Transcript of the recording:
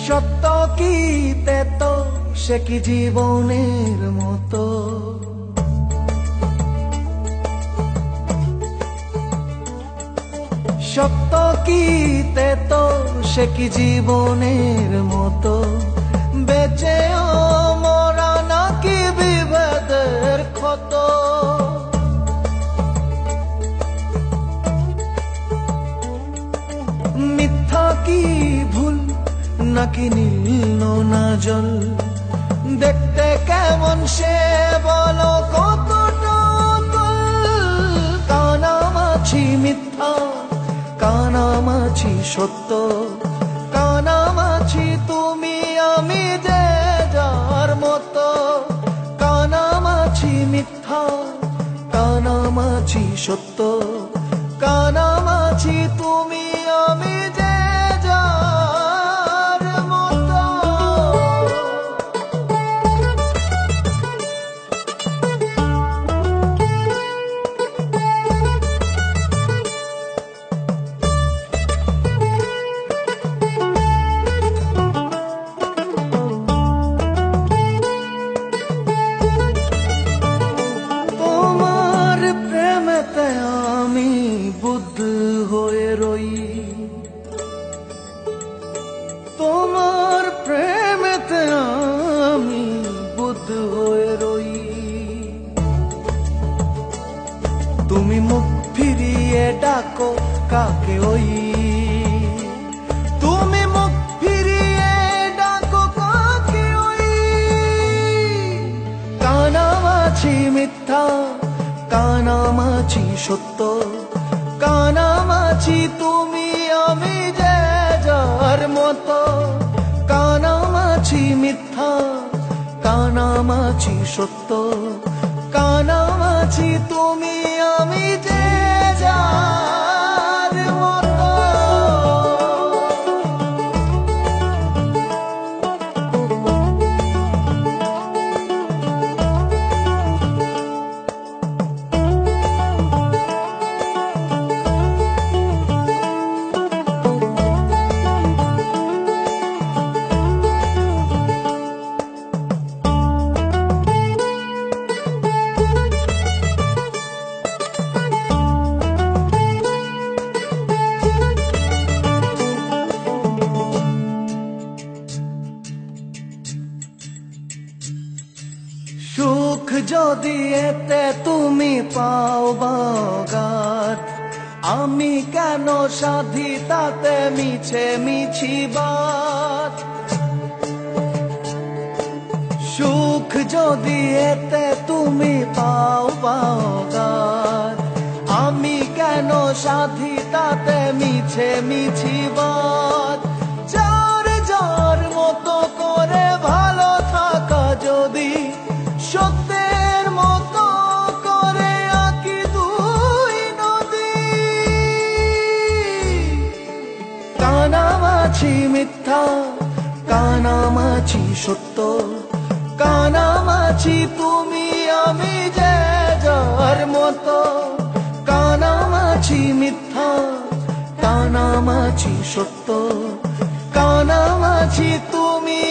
সত্য কি তেত সে কি জীবনের মতো, সত্য কি তেত সে কি জীবনের মতো, বেঁচেও মরা নাকি বিভেদের ক্ষত। মিথ্যা কি ভুল নাকি নীল না জল, দেখতে কেমন সে বলো কতটা কানামাছি মিথ্যা কানামাছি সত্য, কানামাছি তুমি আমি যে যার মতো, কানামাছি মিথ্যা কানামাছি সত্য, কানামাছি তুমি আমি যে যার মতো। তোমার প্রেমেতে আমি বুদ্ধ হয়ে রই, তোমার প্রেমেতে আমি বুদ্ধ হয়ে রই। তুমি মুখ ফিরিয়ে ডাকো কাকে ওই, তুমি মুখ ফিরিয়ে ডাকো কাকে ওই। কানামাছি মিথ্যা কানামাছি সত্য, কানামাছি তুমি আমি যে যার মতো, কানামাছি মিথ্যা কানামাছি সত্য, কানামাছি তুমি আমি যে যার মতো। সুখ যদি এতে তুমি পাও বাগাত, আমি কেন সাধি তাতে মিছে মিছি বাত। সুখ যদি এতে তুমি পাও বাগাত, আমি কেন সাধি তাতে মিছে মিছি বাত। যার যার মতো করে ভালো থাকা যদি সত্যের মতো করে আঁকি দুই নদী, কানামাছি মিথ্যা কানামাছি সত্য, কানামাছি তুমি আমি যে যার মতো, কানামাছি মিথ্যা কানামাছি সত্য, কানামাছি তুমি